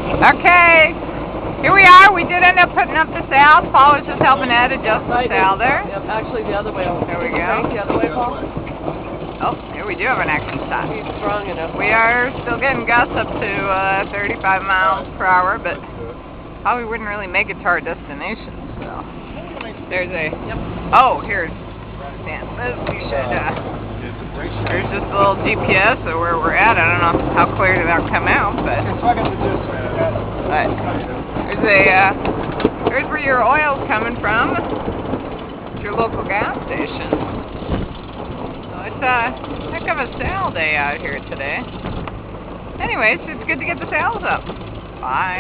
Okay, here we are. We did end up putting up the sail. Paul was just helping Ed adjust the sail there. Yep, actually the other way. There we go. The other way, Paul. Oh, here we do have an action shot. He's strong enough. We are still getting gusts up to 35 miles per hour, but probably wouldn't really make it to our destination. So there's a. Yep. Oh, here's Dan. We should. There's just a little GPS of where we're at. I don't know how clear did that come out, but there's where your oil's coming from. It's your local gas station. So it's a heck of a sail day out here today. Anyways, it's good to get the sails up. Bye.